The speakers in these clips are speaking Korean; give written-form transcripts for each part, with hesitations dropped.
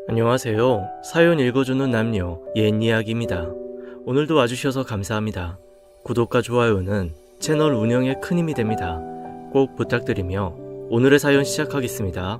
안녕하세요. 사연 읽어주는 남녀 옛이야기입니다. 오늘도 와주셔서 감사합니다. 구독과 좋아요는 채널 운영에 큰 힘이 됩니다. 꼭 부탁드리며 오늘의 사연 시작하겠습니다.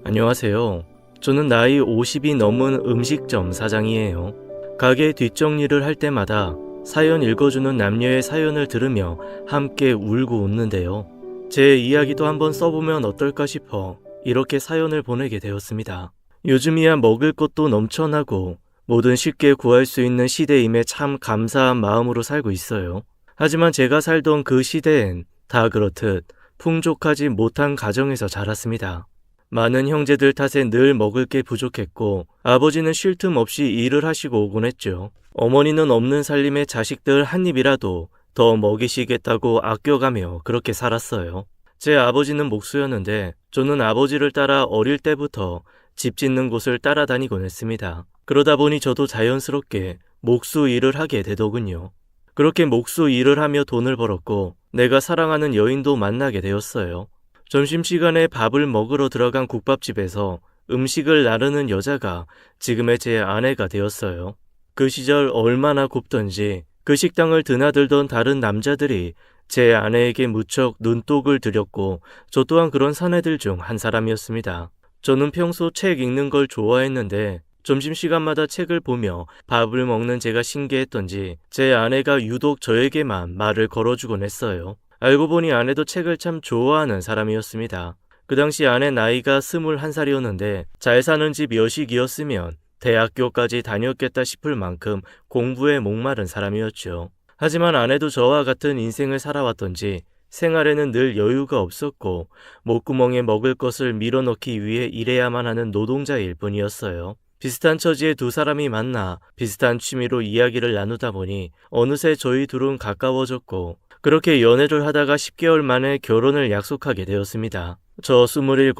안녕하세요. 저는 나이 50이 넘은 음식점 사장이에요. 가게 뒷정리를 할 때마다 사연 읽어주는 남녀의 사연을 들으며 함께 울고 웃는데요. 제 이야기도 한번 써보면 어떨까 싶어 이렇게 사연을 보내게 되었습니다. 요즘이야 먹을 것도 넘쳐나고 뭐든 쉽게 구할 수 있는 시대임에 참 감사한 마음으로 살고 있어요. 하지만 제가 살던 그 시대엔 다 그렇듯 풍족하지 못한 가정에서 자랐습니다. 많은 형제들 탓에 늘 먹을 게 부족했고 아버지는 쉴 틈 없이 일을 하시고 오곤 했죠. 어머니는 없는 살림에 자식들 한 입이라도 더 먹이시겠다고 아껴가며 그렇게 살았어요. 제 아버지는 목수였는데 저는 아버지를 따라 어릴 때부터 집 짓는 곳을 따라다니곤 했습니다. 그러다 보니 저도 자연스럽게 목수 일을 하게 되더군요. 그렇게 목수 일을 하며 돈을 벌었고 내가 사랑하는 여인도 만나게 되었어요. 점심시간에 밥을 먹으러 들어간 국밥집에서 음식을 나르는 여자가 지금의 제 아내가 되었어요. 그 시절 얼마나 곱던지 그 식당을 드나들던 다른 남자들이 제 아내에게 무척 눈독을 들였고 저 또한 그런 사내들 중 한 사람이었습니다. 저는 평소 책 읽는 걸 좋아했는데 점심시간마다 책을 보며 밥을 먹는 제가 신기했던지 제 아내가 유독 저에게만 말을 걸어주곤 했어요. 알고 보니 아내도 책을 참 좋아하는 사람이었습니다. 그 당시 아내 나이가 21살이었는데 잘 사는 집 여식이었으면 대학교까지 다녔겠다 싶을 만큼 공부에 목마른 사람이었죠. 하지만 아내도 저와 같은 인생을 살아왔던지 생활에는 늘 여유가 없었고 목구멍에 먹을 것을 밀어넣기 위해 일해야만 하는 노동자일 뿐이었어요. 비슷한 처지의 두 사람이 만나 비슷한 취미로 이야기를 나누다 보니 어느새 저희 둘은 가까워졌고 그렇게 연애를 하다가 10개월 만에 결혼을 약속하게 되었습니다. 저 27,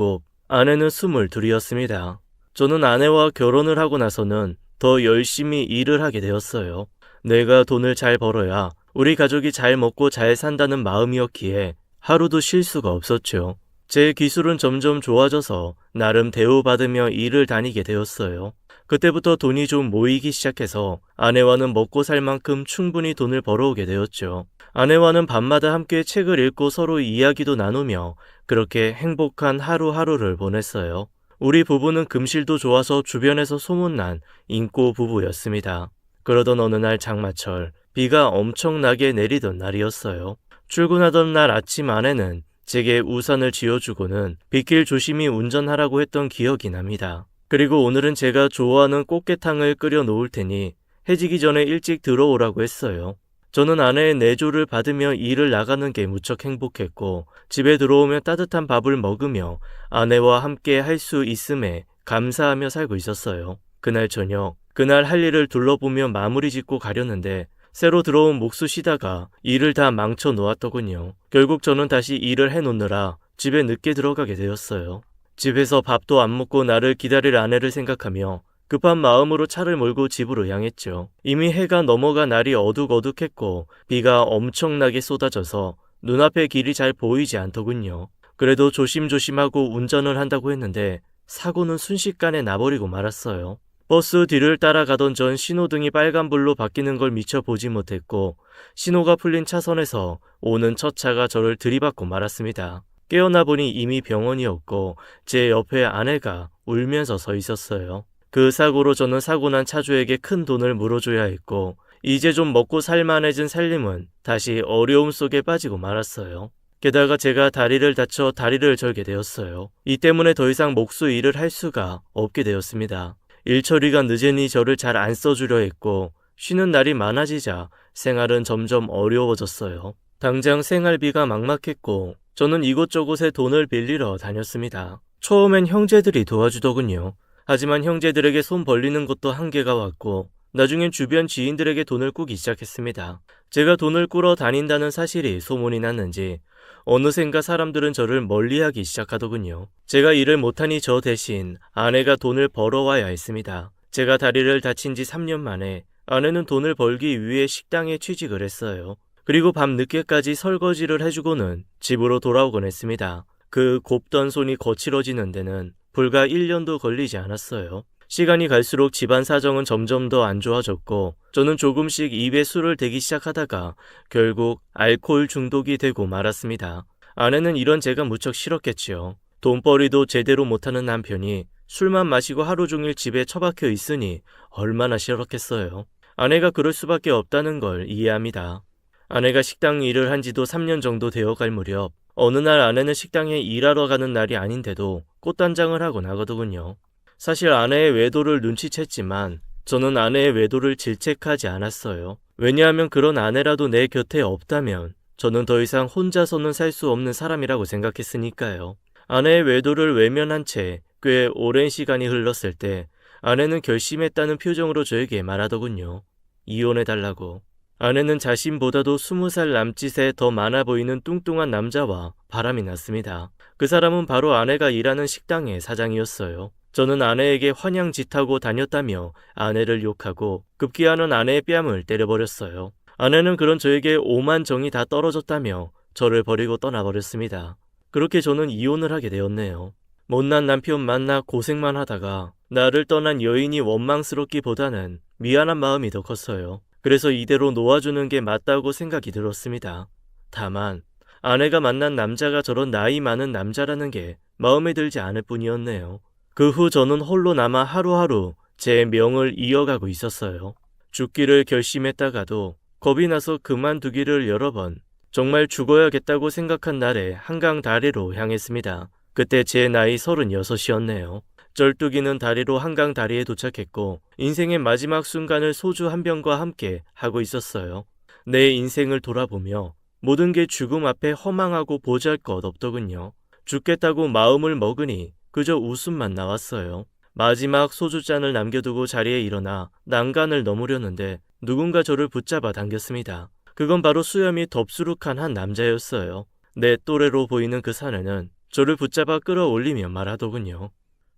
아내는 22이었습니다. 저는 아내와 결혼을 하고 나서는 더 열심히 일을 하게 되었어요. 내가 돈을 잘 벌어야 우리 가족이 잘 먹고 잘 산다는 마음이었기에 하루도 쉴 수가 없었죠. 제 기술은 점점 좋아져서 나름 대우받으며 일을 다니게 되었어요. 그때부터 돈이 좀 모이기 시작해서 아내와는 먹고 살 만큼 충분히 돈을 벌어오게 되었죠. 아내와는 밤마다 함께 책을 읽고 서로 이야기도 나누며 그렇게 행복한 하루하루를 보냈어요. 우리 부부는 금실도 좋아서 주변에서 소문난 인꼬 부부였습니다. 그러던 어느 날 장마철 비가 엄청나게 내리던 날이었어요. 출근하던 날 아침 아내는 제게 우산을 쥐어주고는 빗길 조심히 운전하라고 했던 기억이 납니다. 그리고 오늘은 제가 좋아하는 꽃게탕을 끓여 놓을 테니 해지기 전에 일찍 들어오라고 했어요. 저는 아내의 내조를 받으며 일을 나가는 게 무척 행복했고 집에 들어오면 따뜻한 밥을 먹으며 아내와 함께 할 수 있음에 감사하며 살고 있었어요. 그날 저녁, 그날 할 일을 둘러보며 마무리 짓고 가려는데 새로 들어온 목수 쉬다가 일을 다 망쳐 놓았더군요. 결국 저는 다시 일을 해놓느라 집에 늦게 들어가게 되었어요. 집에서 밥도 안 먹고 나를 기다릴 아내를 생각하며 급한 마음으로 차를 몰고 집으로 향했죠. 이미 해가 넘어가 날이 어둑어둑했고 비가 엄청나게 쏟아져서 눈앞의 길이 잘 보이지 않더군요. 그래도 조심조심하고 운전을 한다고 했는데 사고는 순식간에 나버리고 말았어요. 버스 뒤를 따라가던 전 신호등이 빨간불로 바뀌는 걸 미처 보지 못했고 신호가 풀린 차선에서 오는 첫 차가 저를 들이받고 말았습니다. 깨어나 보니 이미 병원이었고 제 옆에 아내가 울면서 서 있었어요. 그 사고로 저는 사고 난 차주에게 큰 돈을 물어줘야 했고 이제 좀 먹고 살만해진 살림은 다시 어려움 속에 빠지고 말았어요. 게다가 제가 다리를 다쳐 다리를 절게 되었어요. 이 때문에 더 이상 목수 일을 할 수가 없게 되었습니다. 일 처리가 늦으니 저를 잘 안 써주려 했고 쉬는 날이 많아지자 생활은 점점 어려워졌어요. 당장 생활비가 막막했고 저는 이곳저곳에 돈을 빌리러 다녔습니다. 처음엔 형제들이 도와주더군요. 하지만 형제들에게 손 벌리는 것도 한계가 왔고 나중엔 주변 지인들에게 돈을 꾸기 시작했습니다. 제가 돈을 꾸러 다닌다는 사실이 소문이 났는지 어느샌가 사람들은 저를 멀리하기 시작하더군요. 제가 일을 못하니 저 대신 아내가 돈을 벌어와야 했습니다. 제가 다리를 다친 지 3년 만에 아내는 돈을 벌기 위해 식당에 취직을 했어요. 그리고 밤 늦게까지 설거지를 해주고는 집으로 돌아오곤 했습니다. 그 곱던 손이 거칠어지는 데는 불과 1년도 걸리지 않았어요. 시간이 갈수록 집안 사정은 점점 더 안 좋아졌고 저는 조금씩 입에 술을 대기 시작하다가 결국 알코올 중독이 되고 말았습니다. 아내는 이런 제가 무척 싫었겠지요. 돈벌이도 제대로 못하는 남편이 술만 마시고 하루 종일 집에 처박혀 있으니 얼마나 싫었겠어요. 아내가 그럴 수밖에 없다는 걸 이해합니다. 아내가 식당 일을 한 지도 3년 정도 되어갈 무렵 어느 날 아내는 식당에 일하러 가는 날이 아닌데도 꽃단장을 하고 나가더군요. 사실 아내의 외도를 눈치챘지만 저는 아내의 외도를 질책하지 않았어요. 왜냐하면 그런 아내라도 내 곁에 없다면 저는 더 이상 혼자서는 살 수 없는 사람이라고 생각했으니까요. 아내의 외도를 외면한 채 꽤 오랜 시간이 흘렀을 때 아내는 결심했다는 표정으로 저에게 말하더군요. 이혼해달라고. 아내는 자신보다도 20살 남짓에 더 많아 보이는 뚱뚱한 남자와 바람이 났습니다. 그 사람은 바로 아내가 일하는 식당의 사장이었어요. 저는 아내에게 환양짓하고 다녔다며 아내를 욕하고 급기야는 아내의 뺨을 때려버렸어요. 아내는 그런 저에게 오만 정이 다 떨어졌다며 저를 버리고 떠나버렸습니다. 그렇게 저는 이혼을 하게 되었네요. 못난 남편 만나 고생만 하다가 나를 떠난 여인이 원망스럽기보다는 미안한 마음이 더 컸어요. 그래서 이대로 놓아주는 게 맞다고 생각이 들었습니다. 다만 아내가 만난 남자가 저런 나이 많은 남자라는 게 마음에 들지 않을 뿐이었네요. 그 후 저는 홀로 남아 하루하루 제 명을 이어가고 있었어요. 죽기를 결심했다가도 겁이 나서 그만두기를 여러 번, 정말 죽어야겠다고 생각한 날에 한강 다리로 향했습니다. 그때 제 나이 36이었네요. 쩔뚝이는 다리로 한강 다리에 도착했고 인생의 마지막 순간을 소주 한 병과 함께 하고 있었어요. 내 인생을 돌아보며 모든 게 죽음 앞에 허망하고 보잘것없더군요. 죽겠다고 마음을 먹으니 그저 웃음만 나왔어요. 마지막 소주잔을 남겨두고 자리에 일어나 난간을 넘으려는데 누군가 저를 붙잡아 당겼습니다. 그건 바로 수염이 덥수룩한 한 남자였어요. 내 또래로 보이는 그 사내는 저를 붙잡아 끌어올리며 말하더군요.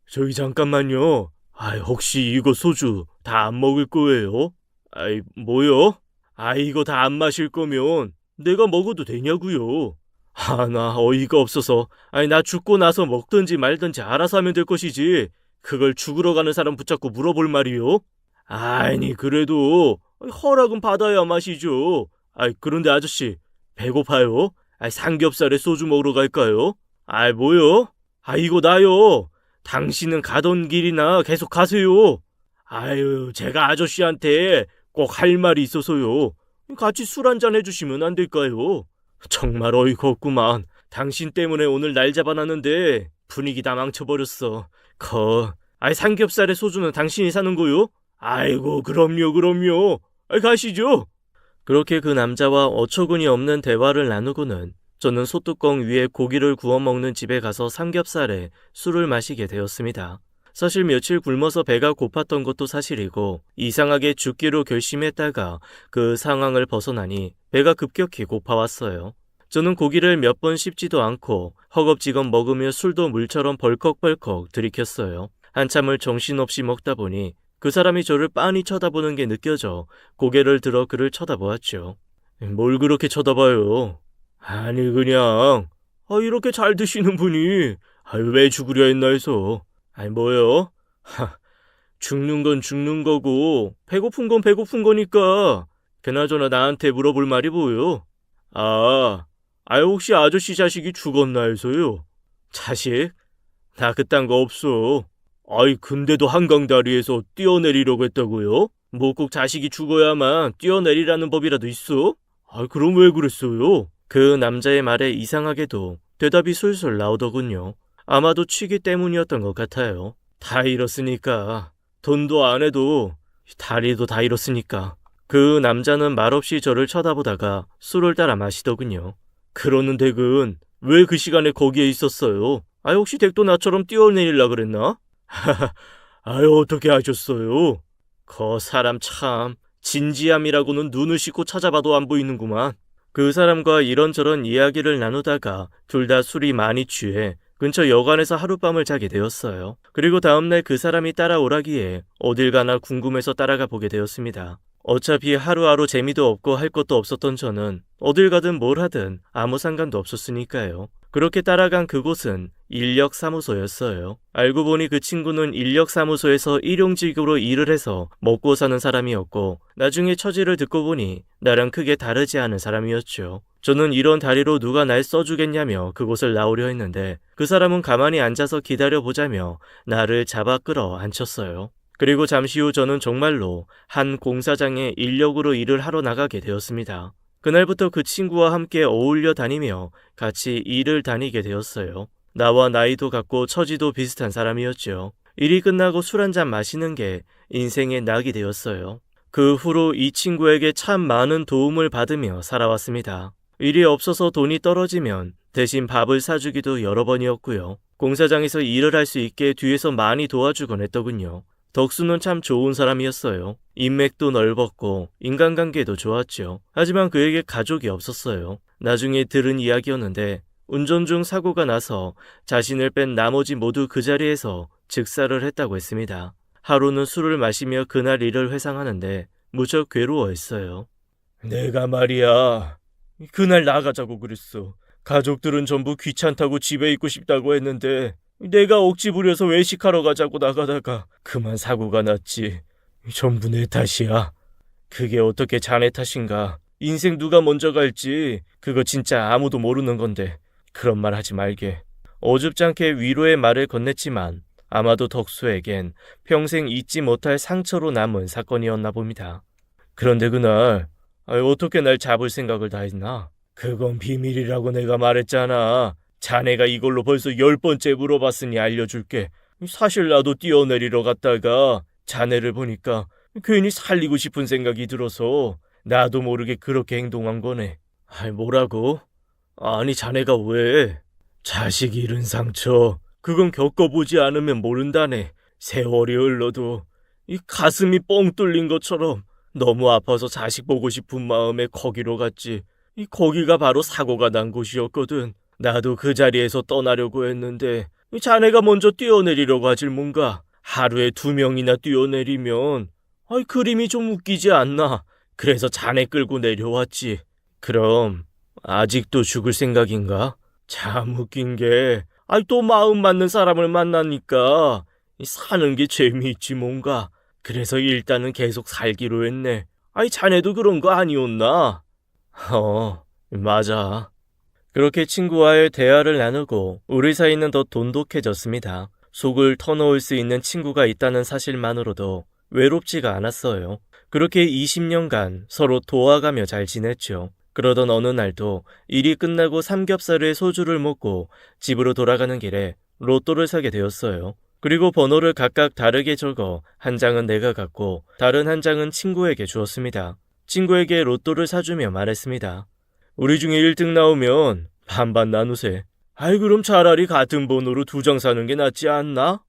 저기 잠깐만요. 혹시 이거 소주 다 안 먹을 거예요? 뭐요? 이거 다 안 마실 거면 내가 먹어도 되냐고요? 나 어이가 없어서. 나 죽고 나서 먹든지 말든지 알아서 하면 될 것이지. 그걸 죽으러 가는 사람 붙잡고 물어볼 말이요? 아니 그래도 허락은 받아야 마시죠. 그런데 아저씨 배고파요? 삼겹살에 소주 먹으러 갈까요? 뭐요? 이거 나요. 당신은 가던 길이나 계속 가세요. 제가 아저씨한테 꼭 할 말이 있어서요. 같이 술 한잔 해주시면 안 될까요? 정말 어이가 없구만. 당신 때문에 오늘 날 잡아놨는데 분위기 다 망쳐버렸어. 삼겹살에 소주는 당신이 사는 거요? 아이고 그럼요. 가시죠. 그렇게 그 남자와 어처구니 없는 대화를 나누고는 저는 소뚜껑 위에 고기를 구워 먹는 집에 가서 삼겹살에 술을 마시게 되었습니다. 사실 며칠 굶어서 배가 고팠던 것도 사실이고 이상하게 죽기로 결심했다가 그 상황을 벗어나니 배가 급격히 고파왔어요. 저는 고기를 몇 번 씹지도 않고 허겁지겁 먹으며 술도 물처럼 벌컥벌컥 들이켰어요. 한참을 정신없이 먹다 보니 그 사람이 저를 빤히 쳐다보는 게 느껴져 고개를 들어 그를 쳐다보았죠. 뭘 그렇게 쳐다봐요? 그냥 이렇게 잘 드시는 분이 왜 죽으려 했나 해서. 뭐요? 죽는 건 죽는 거고 배고픈 건 배고픈 거니까. 그나저나 나한테 물어볼 말이 뭐요? 혹시 아저씨 자식이 죽었나 해서요. 자식? 나 그딴 거 없어. 근데도 한강다리에서 뛰어내리려고 했다고요? 뭐 꼭 자식이 죽어야만 뛰어내리라는 법이라도 있어? 그럼 왜 그랬어요? 그 남자의 말에 이상하게도 대답이 술술 나오더군요. 아마도 취기 때문이었던 것 같아요. 다 잃었으니까. 돈도 안 해도 다리도 다 잃었으니까. 그 남자는 말없이 저를 쳐다보다가 술을 따라 마시더군요. 그러는 댁은 왜 그 시간에 거기에 있었어요? 혹시 댁도 나처럼 뛰어내리려 그랬나? 어떻게 하셨어요? 그 사람 참 진지함이라고는 눈을 씻고 찾아봐도 안 보이는구만. 그 사람과 이런저런 이야기를 나누다가 둘 다 술이 많이 취해 근처 여관에서 하룻밤을 자게 되었어요. 그리고 다음날 그 사람이 따라오라기에 어딜 가나 궁금해서 따라가 보게 되었습니다. 어차피 하루하루 재미도 없고 할 것도 없었던 저는 어딜 가든 뭘 하든 아무 상관도 없었으니까요. 그렇게 따라간 그곳은 인력사무소였어요. 알고 보니 그 친구는 인력사무소에서 일용직으로 일을 해서 먹고 사는 사람이었고 나중에 처지를 듣고 보니 나랑 크게 다르지 않은 사람이었죠. 저는 이런 다리로 누가 날 써주겠냐며 그곳을 나오려 했는데 그 사람은 가만히 앉아서 기다려보자며 나를 잡아 끌어 앉혔어요. 그리고 잠시 후 저는 정말로 한 공사장에 인력으로 일을 하러 나가게 되었습니다. 그날부터 그 친구와 함께 어울려 다니며 같이 일을 다니게 되었어요. 나와 나이도 같고 처지도 비슷한 사람이었죠. 일이 끝나고 술 한잔 마시는 게 인생의 낙이 되었어요. 그 후로 이 친구에게 참 많은 도움을 받으며 살아왔습니다. 일이 없어서 돈이 떨어지면 대신 밥을 사주기도 여러 번이었고요. 공사장에서 일을 할 수 있게 뒤에서 많이 도와주곤 했더군요. 덕수는 참 좋은 사람이었어요. 인맥도 넓었고 인간관계도 좋았죠. 하지만 그에게 가족이 없었어요. 나중에 들은 이야기였는데 운전 중 사고가 나서 자신을 뺀 나머지 모두 그 자리에서 즉사를 했다고 했습니다. 하루는 술을 마시며 그날 일을 회상하는데 무척 괴로워했어요. 내가 말이야, 그날 나가자고 그랬어. 가족들은 전부 귀찮다고 집에 있고 싶다고 했는데 내가 억지 부려서 외식하러 가자고 나가다가 그만 사고가 났지. 전부 내 탓이야. 그게 어떻게 자네 탓인가. 인생 누가 먼저 갈지 그거 진짜 아무도 모르는 건데 그런 말 하지 말게. 어줍지 않게 위로의 말을 건넸지만 아마도 덕수에겐 평생 잊지 못할 상처로 남은 사건이었나 봅니다. 그런데 그날 어떻게 날 잡을 생각을 다 했나? 그건 비밀이라고 내가 말했잖아. 자네가 이걸로 벌써 10번째 물어봤으니 알려줄게. 사실 나도 뛰어내리러 갔다가 자네를 보니까 괜히 살리고 싶은 생각이 들어서 나도 모르게 그렇게 행동한 거네. 뭐라고? 아니 자네가 왜? 자식 잃은 상처 그건 겪어보지 않으면 모른다네. 세월이 흘러도 이 가슴이 뻥 뚫린 것처럼 너무 아파서 자식 보고 싶은 마음에 거기로 갔지. 거기가 바로 사고가 난 곳이었거든. 나도 그 자리에서 떠나려고 했는데 자네가 먼저 뛰어내리려고 하질 뭔가. 하루에 2명이나 뛰어내리면 그림이 좀 웃기지 않나. 그래서 자네 끌고 내려왔지. 그럼 아직도 죽을 생각인가? 참 웃긴 게 또 마음 맞는 사람을 만나니까 사는 게 재미있지 뭔가. 그래서 일단은 계속 살기로 했네. 자네도 그런 거 아니었나? 맞아. 그렇게 친구와의 대화를 나누고 우리 사이는 더 돈독해졌습니다. 속을 터놓을 수 있는 친구가 있다는 사실만으로도 외롭지가 않았어요. 그렇게 20년간 서로 도와가며 잘 지냈죠. 그러던 어느 날도 일이 끝나고 삼겹살에 소주를 먹고 집으로 돌아가는 길에 로또를 사게 되었어요. 그리고 번호를 각각 다르게 적어 한 장은 내가 갖고 다른 한 장은 친구에게 주었습니다. 친구에게 로또를 사주며 말했습니다. 우리 중에 1등 나오면 반반 나누세. 그럼 차라리 같은 번호로 2장 사는 게 낫지 않나?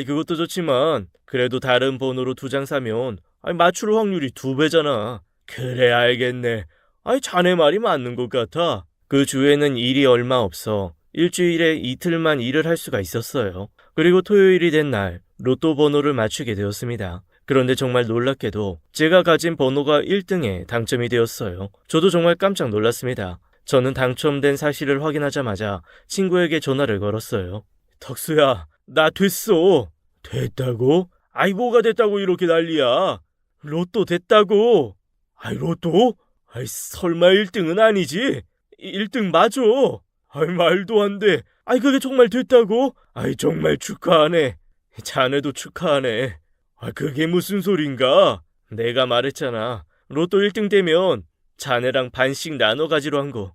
그것도 좋지만 그래도 다른 번호로 2장 사면 맞출 확률이 2배잖아. 그래 알겠네. 자네 말이 맞는 것 같아. 그 주에는 일이 얼마 없어 일주일에 이틀만 일을 할 수가 있었어요. 그리고 토요일이 된 날 로또 번호를 맞추게 되었습니다. 그런데 정말 놀랍게도 제가 가진 번호가 1등에 당첨이 되었어요. 저도 정말 깜짝 놀랐습니다. 저는 당첨된 사실을 확인하자마자 친구에게 전화를 걸었어요. 덕수야, 나 됐어. 됐다고? 뭐가 됐다고 이렇게 난리야. 로또 됐다고. 로또? 설마 1등은 아니지? 1등 맞아. 말도 안 돼. 그게 정말 됐다고? 정말 축하하네. 자네도 축하하네. 그게 무슨 소린가? 내가 말했잖아. 로또 1등 되면 자네랑 반씩 나눠 가지로 한 거.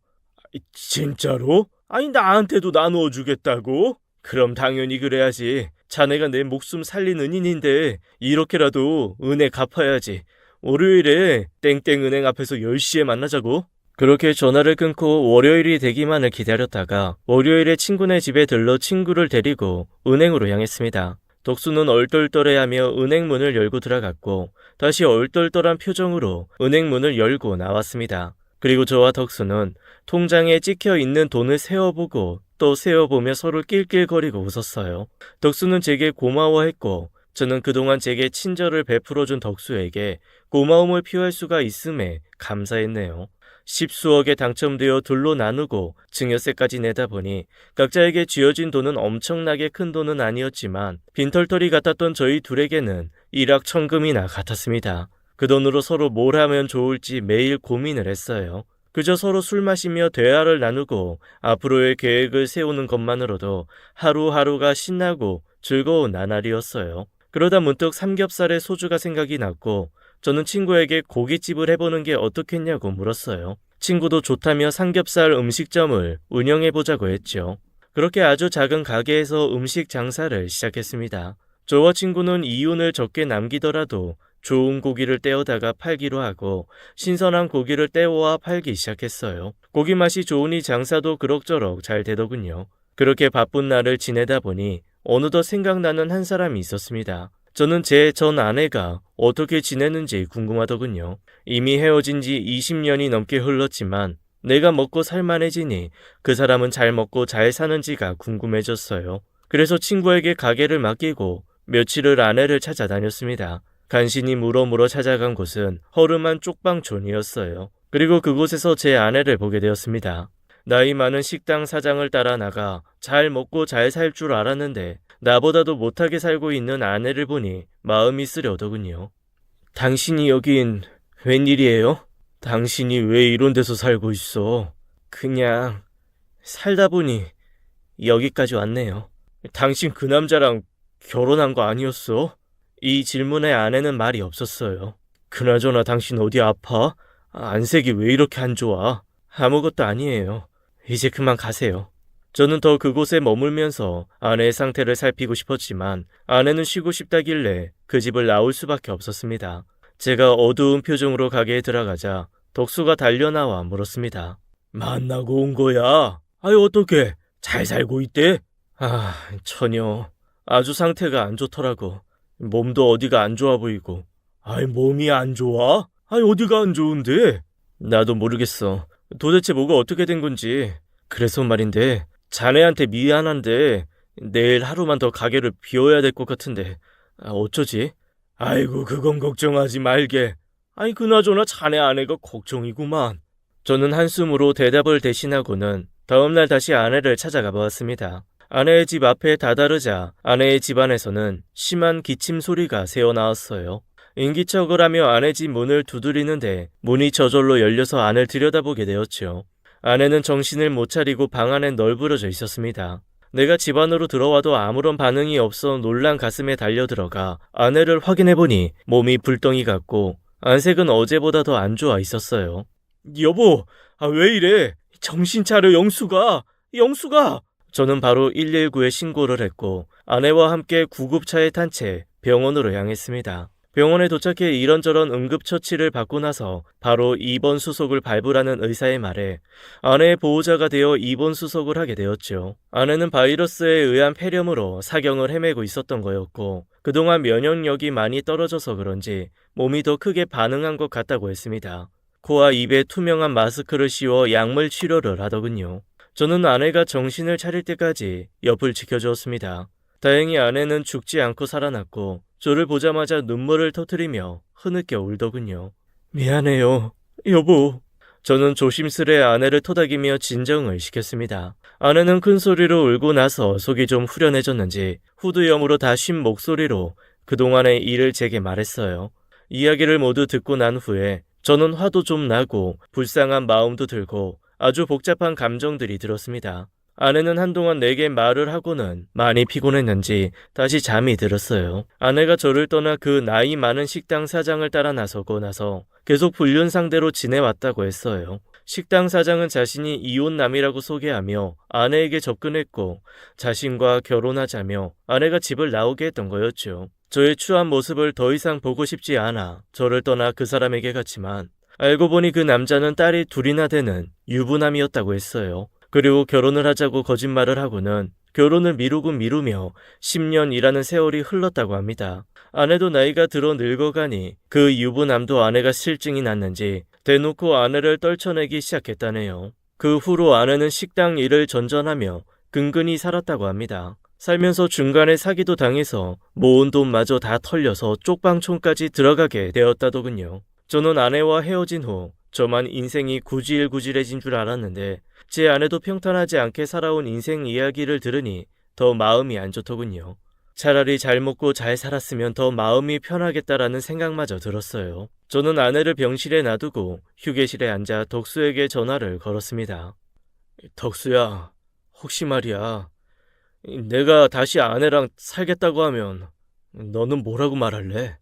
진짜로? 나한테도 나누어 주겠다고? 그럼 당연히 그래야지. 자네가 내 목숨 살린 은인인데 이렇게라도 은혜 갚아야지. 월요일에 땡땡은행 앞에서 10시에 만나자고. 그렇게 전화를 끊고 월요일이 되기만을 기다렸다가 월요일에 친구네 집에 들러 친구를 데리고 은행으로 향했습니다. 덕수는 얼떨떨해하며 은행 문을 열고 들어갔고 다시 얼떨떨한 표정으로 은행 문을 열고 나왔습니다. 그리고 저와 덕수는 통장에 찍혀 있는 돈을 세어보고 또 세어보며 서로 낄낄거리고 웃었어요. 덕수는 제게 고마워했고 저는 그동안 제게 친절을 베풀어준 덕수에게 고마움을 표할 수가 있음에 감사했네요. 10수억에 당첨되어 둘로 나누고 증여세까지 내다 보니 각자에게 쥐어진 돈은 엄청나게 큰 돈은 아니었지만 빈털터리 같았던 저희 둘에게는 일확천금이나 같았습니다. 그 돈으로 서로 뭘 하면 좋을지 매일 고민을 했어요. 그저 서로 술 마시며 대화를 나누고 앞으로의 계획을 세우는 것만으로도 하루하루가 신나고 즐거운 나날이었어요. 그러다 문득 삼겹살에 소주가 생각이 났고 저는 친구에게 고깃집을 해보는 게 어떻겠냐고 물었어요. 친구도 좋다며 삼겹살 음식점을 운영해보자고 했죠. 그렇게 아주 작은 가게에서 음식 장사를 시작했습니다. 저와 친구는 이윤을 적게 남기더라도 좋은 고기를 떼어다가 팔기로 하고 신선한 고기를 떼어와 팔기 시작했어요. 고기 맛이 좋으니 장사도 그럭저럭 잘 되더군요. 그렇게 바쁜 날을 지내다 보니 어느덧 생각나는 한 사람이 있었습니다. 저는 제 전 아내가 어떻게 지내는지 궁금하더군요. 이미 헤어진 지 20년이 넘게 흘렀지만 내가 먹고 살만해지니 그 사람은 잘 먹고 잘 사는지가 궁금해졌어요. 그래서 친구에게 가게를 맡기고 며칠을 아내를 찾아다녔습니다. 간신히 물어 찾아간 곳은 허름한 쪽방촌이었어요. 그리고 그곳에서 제 아내를 보게 되었습니다. 나이 많은 식당 사장을 따라 나가 잘 먹고 잘 살 줄 알았는데 나보다도 못하게 살고 있는 아내를 보니 마음이 쓰려더군요. 당신이 여긴 웬일이에요? 당신이 왜 이런 데서 살고 있어? 그냥 살다 보니 여기까지 왔네요. 당신 그 남자랑 결혼한 거 아니었어? 이 질문에 아내는 말이 없었어요. 그나저나 당신 어디 아파? 안색이 왜 이렇게 안 좋아? 아무것도 아니에요. 이제 그만 가세요. 저는 더 그곳에 머물면서 아내의 상태를 살피고 싶었지만 아내는 쉬고 싶다길래 그 집을 나올 수밖에 없었습니다. 제가 어두운 표정으로 가게에 들어가자 덕수가 달려나와 물었습니다. 만나고 온 거야? 아유 어떡해? 잘 살고 있대? 전혀. 아주 상태가 안 좋더라고. 몸도 어디가 안 좋아 보이고. 몸이 안 좋아? 어디가 안 좋은데? 나도 모르겠어. 도대체 뭐가 어떻게 된 건지. 그래서 말인데 자네한테 미안한데 내일 하루만 더 가게를 비워야 될 것 같은데 어쩌지? 아이고 그건 걱정하지 말게. 그나저나 자네 아내가 걱정이구만. 저는 한숨으로 대답을 대신하고는 다음날 다시 아내를 찾아가 보았습니다. 아내의 집 앞에 다다르자 아내의 집안에서는 심한 기침 소리가 새어나왔어요. 인기척을 하며 아내 집 문을 두드리는데 문이 저절로 열려서 안을 들여다보게 되었죠. 아내는 정신을 못 차리고 방 안에 널브러져 있었습니다. 내가 집 안으로 들어와도 아무런 반응이 없어 놀란 가슴에 달려들어가 아내를 확인해보니 몸이 불덩이 같고 안색은 어제보다 더 안 좋아 있었어요. 여보, 왜 이래? 정신 차려 영수가! 저는 바로 119에 신고를 했고 아내와 함께 구급차에 탄 채 병원으로 향했습니다. 병원에 도착해 이런저런 응급처치를 받고 나서 바로 입원 수속을 발부라는 의사의 말에 아내의 보호자가 되어 입원 수속을 하게 되었죠. 아내는 바이러스에 의한 폐렴으로 사경을 헤매고 있었던 거였고 그동안 면역력이 많이 떨어져서 그런지 몸이 더 크게 반응한 것 같다고 했습니다. 코와 입에 투명한 마스크를 씌워 약물 치료를 하더군요. 저는 아내가 정신을 차릴 때까지 옆을 지켜주었습니다. 다행히 아내는 죽지 않고 살아났고 저를 보자마자 눈물을 터뜨리며 흐느껴 울더군요. 미안해요, 여보. 저는 조심스레 아내를 토닥이며 진정을 시켰습니다. 아내는 큰 소리로 울고 나서 속이 좀 후련해졌는지 후두염으로 다 쉰 목소리로 그동안의 일을 제게 말했어요. 이야기를 모두 듣고 난 후에 저는 화도 좀 나고 불쌍한 마음도 들고 아주 복잡한 감정들이 들었습니다. 아내는 한동안 내게 말을 하고는 많이 피곤했는지 다시 잠이 들었어요. 아내가 저를 떠나 그 나이 많은 식당 사장을 따라 나서고 나서 계속 불륜 상대로 지내왔다고 했어요. 식당 사장은 자신이 이혼남이라고 소개하며 아내에게 접근했고 자신과 결혼하자며 아내가 집을 나오게 했던 거였죠. 저의 추한 모습을 더 이상 보고 싶지 않아 저를 떠나 그 사람에게 갔지만 알고 보니 그 남자는 딸이 둘이나 되는 유부남이었다고 했어요. 그리고 결혼을 하자고 거짓말을 하고는 결혼을 미루며 10년이라는 세월이 흘렀다고 합니다. 아내도 나이가 들어 늙어가니 그 유부남도 아내가 실증이 났는지 대놓고 아내를 떨쳐내기 시작했다네요. 그 후로 아내는 식당 일을 전전하며 근근히 살았다고 합니다. 살면서 중간에 사기도 당해서 모은 돈마저 다 털려서 쪽방촌까지 들어가게 되었다더군요. 저는 아내와 헤어진 후 저만 인생이 구질구질해진 줄 알았는데 제 아내도 평탄하지 않게 살아온 인생 이야기를 들으니 더 마음이 안 좋더군요. 차라리 잘 먹고 잘 살았으면 더 마음이 편하겠다라는 생각마저 들었어요. 저는 아내를 병실에 놔두고 휴게실에 앉아 덕수에게 전화를 걸었습니다. 덕수야, 혹시 말이야, 내가 다시 아내랑 살겠다고 하면 너는 뭐라고 말할래?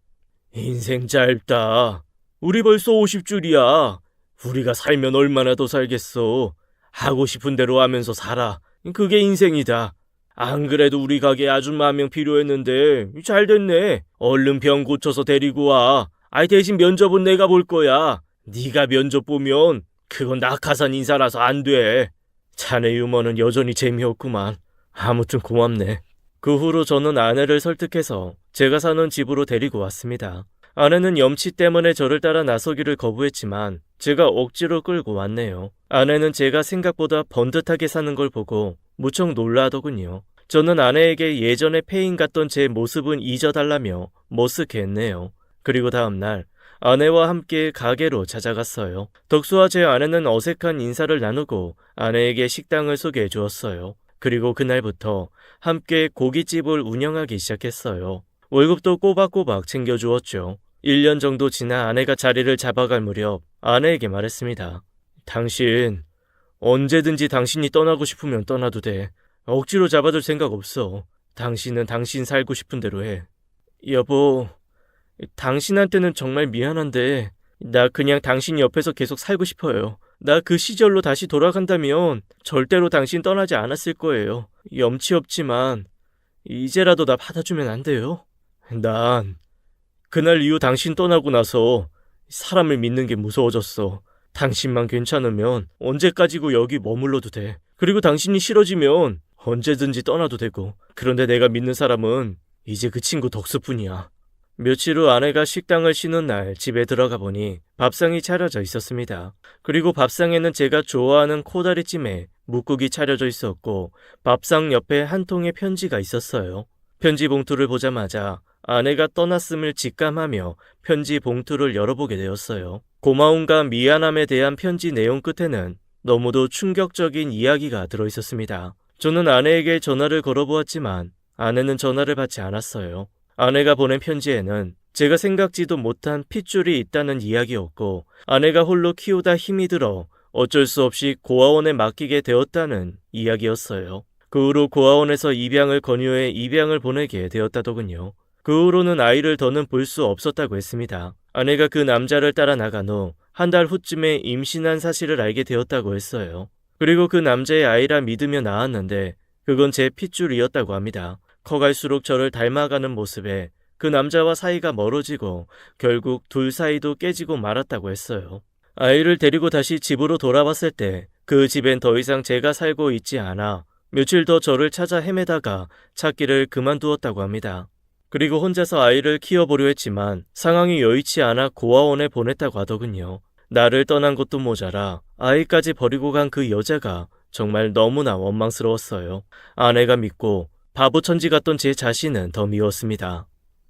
인생 짧다. 우리 벌써 50줄이야. 우리가 살면 얼마나 더 살겠어. 하고 싶은 대로 하면서 살아. 그게 인생이다. 안 그래도 우리 가게에 아줌마 한 명 필요했는데 잘 됐네. 얼른 병 고쳐서 데리고 와. 대신 면접은 내가 볼 거야. 네가 면접 보면 그건 낙하산 인사라서 안 돼. 자네 유머는 여전히 재미없구만. 아무튼 고맙네. 그 후로 저는 아내를 설득해서 제가 사는 집으로 데리고 왔습니다. 아내는 염치 때문에 저를 따라 나서기를 거부했지만 제가 억지로 끌고 왔네요. 아내는 제가 생각보다 번듯하게 사는 걸 보고 무척 놀라하더군요. 저는 아내에게 예전에 폐인 같던 제 모습은 잊어달라며 머쓱했네요. 그리고 다음날 아내와 함께 가게로 찾아갔어요. 덕수와 제 아내는 어색한 인사를 나누고 아내에게 식당을 소개해 주었어요. 그리고 그날부터 함께 고깃집을 운영하기 시작했어요. 월급도 꼬박꼬박 챙겨주었죠. 1년 정도 지나 아내가 자리를 잡아갈 무렵 아내에게 말했습니다. 당신, 언제든지 당신이 떠나고 싶으면 떠나도 돼. 억지로 잡아둘 생각 없어. 당신은 당신 살고 싶은 대로 해. 여보, 당신한테는 정말 미안한데 나 그냥 당신 옆에서 계속 살고 싶어요. 나 그 시절로 다시 돌아간다면 절대로 당신 떠나지 않았을 거예요. 염치 없지만 이제라도 나 받아주면 안 돼요? 난 그날 이후 당신 떠나고 나서 사람을 믿는 게 무서워졌어. 당신만 괜찮으면 언제까지고 여기 머물러도 돼. 그리고 당신이 싫어지면 언제든지 떠나도 되고. 그런데 내가 믿는 사람은 이제 그 친구 덕수뿐이야. 며칠 후 아내가 식당을 쉬는 날 집에 들어가 보니 밥상이 차려져 있었습니다. 그리고 밥상에는 제가 좋아하는 코다리찜에 묵국이 차려져 있었고 밥상 옆에 한 통의 편지가 있었어요. 편지 봉투를 보자마자 아내가 떠났음을 직감하며 편지 봉투를 열어보게 되었어요. 고마움과 미안함에 대한 편지 내용 끝에는 너무도 충격적인 이야기가 들어있었습니다. 저는 아내에게 전화를 걸어보았지만 아내는 전화를 받지 않았어요. 아내가 보낸 편지에는 제가 생각지도 못한 핏줄이 있다는 이야기였고 아내가 홀로 키우다 힘이 들어 어쩔 수 없이 고아원에 맡기게 되었다는 이야기였어요. 그 후로 고아원에서 입양을 권유해 입양을 보내게 되었다더군요. 그 후로는 아이를 더는 볼 수 없었다고 했습니다. 아내가 그 남자를 따라 나간 후 한 달 후쯤에 임신한 사실을 알게 되었다고 했어요. 그리고 그 남자의 아이라 믿으며 낳았는데 그건 제 핏줄이었다고 합니다. 커갈수록 저를 닮아가는 모습에 그 남자와 사이가 멀어지고 결국 둘 사이도 깨지고 말았다고 했어요. 아이를 데리고 다시 집으로 돌아왔을 때 그 집엔 더 이상 제가 살고 있지 않아 며칠 더 저를 찾아 헤매다가 찾기를 그만두었다고 합니다. 그리고 혼자서 아이를 키워보려 했지만 상황이 여의치 않아 고아원에 보냈다고 하더군요. 나를 떠난 것도 모자라 아이까지 버리고 간 그 여자가 정말 너무나 원망스러웠어요. 아내가 믿고 바보천지 같던 제 자신은 더 미웠습니다.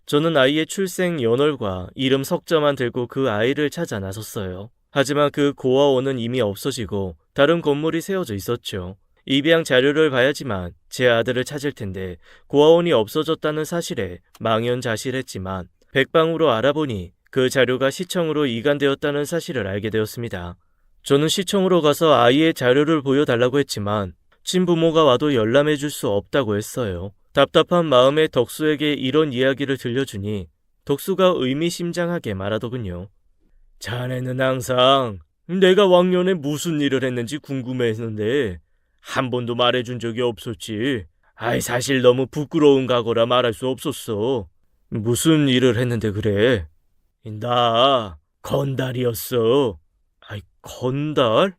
저는 아이의 출생 연월과 이름 석자만 들고 그 아이를 찾아 나섰어요. 하지만 그 고아원은 이미 없어지고 다른 건물이 세워져 있었죠. 입양 자료를 봐야지만 제 아들을 찾을 텐데 고아원이 없어졌다는 사실에 망연자실했지만 백방으로 알아보니 그 자료가 시청으로 이관되었다는 사실을 알게 되었습니다. 저는 시청으로 가서 아이의 자료를 보여달라고 했지만 친부모가 와도 열람해 줄 수 없다고 했어요. 답답한 마음에 덕수에게 이런 이야기를 들려주니 덕수가 의미심장하게 말하더군요. 자네는 항상 내가 왕년에 무슨 일을 했는지 궁금해했는데 한 번도 말해준 적이 없었지. 사실 너무 부끄러운 각오라 말할 수 없었어. 무슨 일을 했는데 그래? 나 건달이었어. 건달?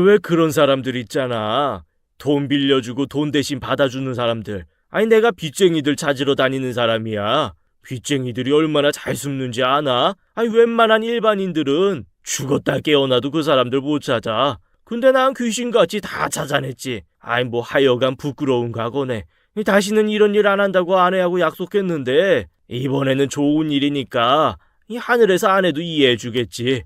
왜 그런 사람들 있잖아. 돈 빌려주고 돈 대신 받아주는 사람들. 내가 빚쟁이들 찾으러 다니는 사람이야. 빚쟁이들이 얼마나 잘 숨는지 아나? 웬만한 일반인들은 죽었다 깨어나도 그 사람들 못 찾아. 근데 난 귀신같이 다 찾아냈지. 하여간 부끄러운 각오네. 다시는 이런 일 안 한다고 아내하고 약속했는데 이번에는 좋은 일이니까 하늘에서 아내도 이해해 주겠지.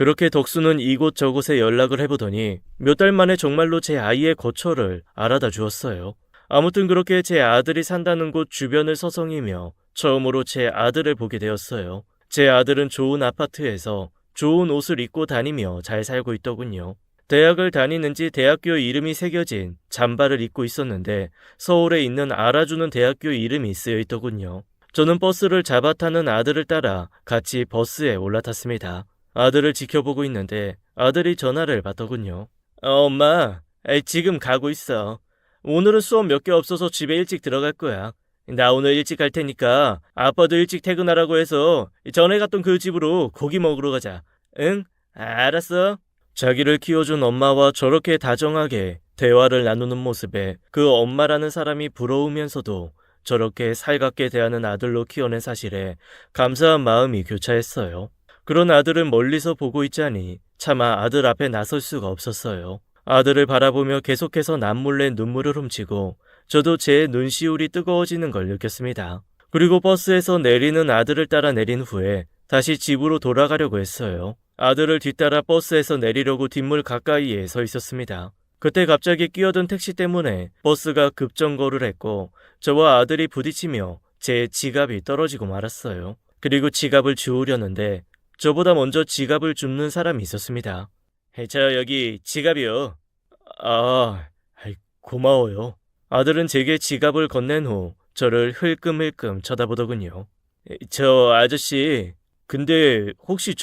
그렇게 덕수는 이곳저곳에 연락을 해보더니 몇 달 만에 정말로 제 아이의 거처를 알아다 주었어요. 아무튼 그렇게 제 아들이 산다는 곳 주변을 서성이며 처음으로 제 아들을 보게 되었어요. 제 아들은 좋은 아파트에서 좋은 옷을 입고 다니며 잘 살고 있더군요. 대학을 다니는지 대학교 이름이 새겨진 잠바를 입고 있었는데 서울에 있는 알아주는 대학교 이름이 쓰여 있더군요. 저는 버스를 잡아 타는 아들을 따라 같이 버스에 올라탔습니다. 아들을 지켜보고 있는데 아들이 전화를 받더군요. 엄마, 지금 가고 있어. 오늘은 수업 몇 개 없어서 집에 일찍 들어갈 거야. 나 오늘 일찍 갈 테니까 아빠도 일찍 퇴근하라고 해서 전에 갔던 그 집으로 고기 먹으러 가자. 응? 알았어. 자기를 키워준 엄마와 저렇게 다정하게 대화를 나누는 모습에 그 엄마라는 사람이 부러우면서도 저렇게 살갑게 대하는 아들로 키워낸 사실에 감사한 마음이 교차했어요. 그런 아들을 멀리서 보고 있자니 차마 아들 앞에 나설 수가 없었어요. 아들을 바라보며 계속해서 남몰래 눈물을 훔치고 저도 제 눈시울이 뜨거워지는 걸 느꼈습니다. 그리고 버스에서 내리는 아들을 따라 내린 후에 다시 집으로 돌아가려고 했어요. 아들을 뒤따라 버스에서 내리려고 뒷물 가까이에 서 있었습니다. 그때 갑자기 끼어든 택시 때문에 버스가 급정거를 했고 저와 아들이 부딪히며 제 지갑이 떨어지고 말았어요. 그리고 지갑을 주우려는데 저보다 먼저 지갑을 줍는 사람이 있었습니다. 저 여기 지갑이요. 고마워요. 아들은 제게 지갑을 건넨 후 저를 흘끔흘끔 쳐다보더군요. 저 아저씨, 근데 혹시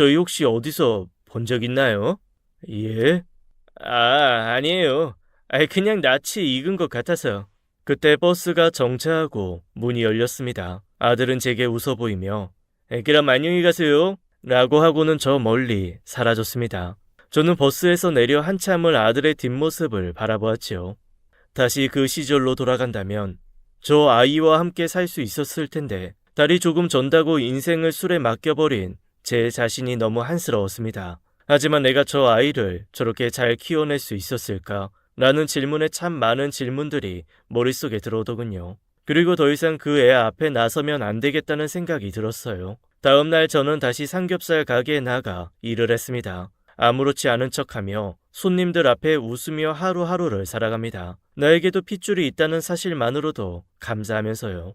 어디서 본 적 있나요? 예? 아니에요. 그냥 낯이 익은 것 같아서. 그때 버스가 정차하고 문이 열렸습니다. 아들은 제게 웃어 보이며 그럼 안녕히 가세요 라고 하고는 저 멀리 사라졌습니다. 저는 버스에서 내려 한참을 아들의 뒷모습을 바라보았지요. 다시 그 시절로 돌아간다면 저 아이와 함께 살 수 있었을 텐데 달이 조금 전다고 인생을 술에 맡겨버린 제 자신이 너무 한스러웠습니다. 하지만 내가 저 아이를 저렇게 잘 키워낼 수 있었을까? 라는 질문에 참 많은 질문들이 머릿속에 들어오더군요. 그리고 더 이상 그 애 앞에 나서면 안 되겠다는 생각이 들었어요. 다음날 저는 다시 삼겹살 가게에 나가 일을 했습니다. 아무렇지 않은 척하며 손님들 앞에 웃으며 하루하루를 살아갑니다. 나에게도 핏줄이 있다는 사실만으로도 감사하면서요.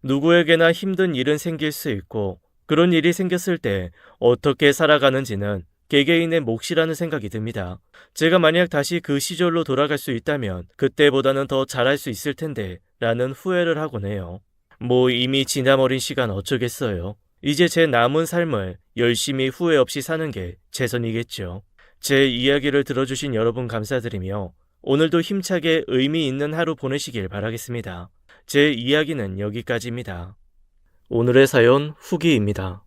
누구에게나 힘든 일은 생길 수 있고 그런 일이 생겼을 때 어떻게 살아가는지는 개개인의 몫이라는 생각이 듭니다. 제가 만약 다시 그 시절로 돌아갈 수 있다면 그때보다는 더 잘할 수 있을 텐데 라는 후회를 하곤 해요. 이미 지나버린 시간 어쩌겠어요. 이제 제 남은 삶을 열심히 후회 없이 사는 게 최선이겠죠. 제 이야기를 들어주신 여러분 감사드리며 오늘도 힘차게 의미 있는 하루 보내시길 바라겠습니다. 제 이야기는 여기까지입니다. 오늘의 사연 후기입니다.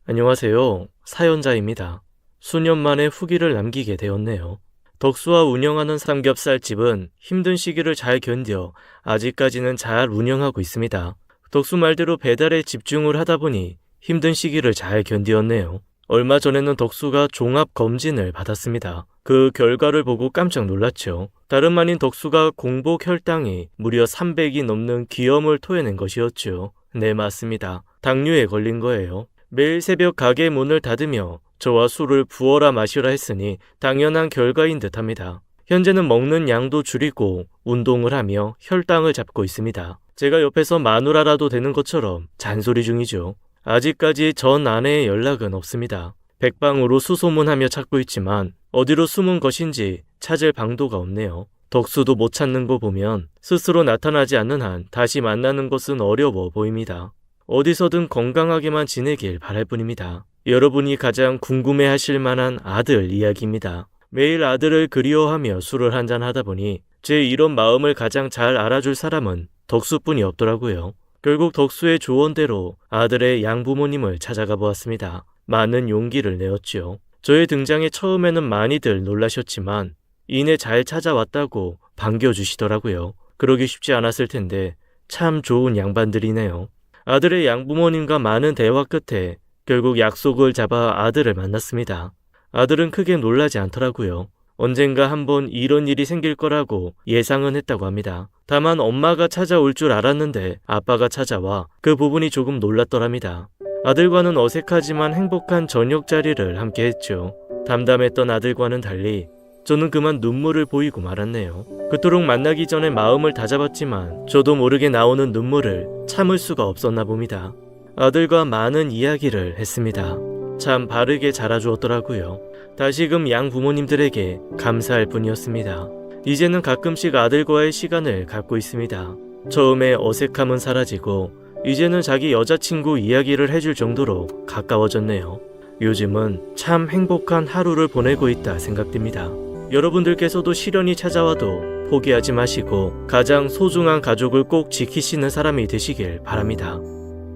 안녕하세요. 사연자입니다. 수년 만에 후기를 남기게 되었네요. 덕수와 운영하는 삼겹살집은 힘든 시기를 잘 견뎌 아직까지는 잘 운영하고 있습니다. 덕수 말대로 배달에 집중을 하다 보니 힘든 시기를 잘 견디었네요. 얼마 전에는 덕수가 종합검진을 받았습니다. 그 결과를 보고 깜짝 놀랐죠. 다름 아닌 덕수가 공복 혈당이 무려 300이 넘는 기염을 토해낸 것이었죠. 네, 맞습니다. 당뇨에 걸린 거예요. 매일 새벽 가게 문을 닫으며 저와 술을 부어라 마시라 했으니 당연한 결과인 듯합니다. 현재는 먹는 양도 줄이고 운동을 하며 혈당을 잡고 있습니다. 제가 옆에서 마누라라도 되는 것처럼 잔소리 중이죠. 아직까지 전 아내의 연락은 없습니다. 백방으로 수소문하며 찾고 있지만 어디로 숨은 것인지 찾을 방도가 없네요. 덕수도 못 찾는 거 보면 스스로 나타나지 않는 한 다시 만나는 것은 어려워 보입니다. 어디서든 건강하게만 지내길 바랄 뿐입니다. 여러분이 가장 궁금해하실 만한 아들 이야기입니다. 매일 아들을 그리워하며 술을 한잔 하다 보니 제 이런 마음을 가장 잘 알아줄 사람은 덕수뿐이 없더라고요. 결국 덕수의 조언대로 아들의 양부모님을 찾아가 보았습니다. 많은 용기를 내었지요. 저의 등장에 처음에는 많이들 놀라셨지만 이내 잘 찾아왔다고 반겨주시더라고요. 그러기 쉽지 않았을 텐데 참 좋은 양반들이네요. 아들의 양부모님과 많은 대화 끝에 결국 약속을 잡아 아들을 만났습니다. 아들은 크게 놀라지 않더라고요. 언젠가 한번 이런 일이 생길 거라고 예상은 했다고 합니다. 다만 엄마가 찾아올 줄 알았는데 아빠가 찾아와 그 부분이 조금 놀랐더랍니다. 아들과는 어색하지만 행복한 저녁 자리를 함께 했죠. 담담했던 아들과는 달리 저는 그만 눈물을 보이고 말았네요. 그토록 만나기 전에 마음을 다잡았지만 저도 모르게 나오는 눈물을 참을 수가 없었나 봅니다. 아들과 많은 이야기를 했습니다. 참 바르게 자라주었더라고요. 다시금 양 부모님들에게 감사할 뿐이었습니다. 이제는 가끔씩 아들과의 시간을 갖고 있습니다. 처음에 어색함은 사라지고 이제는 자기 여자친구 이야기를 해줄 정도로 가까워졌네요. 요즘은 참 행복한 하루를 보내고 있다 생각됩니다. 여러분들께서도 시련이 찾아와도 포기하지 마시고 가장 소중한 가족을 꼭 지키시는 사람이 되시길 바랍니다.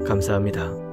감사합니다.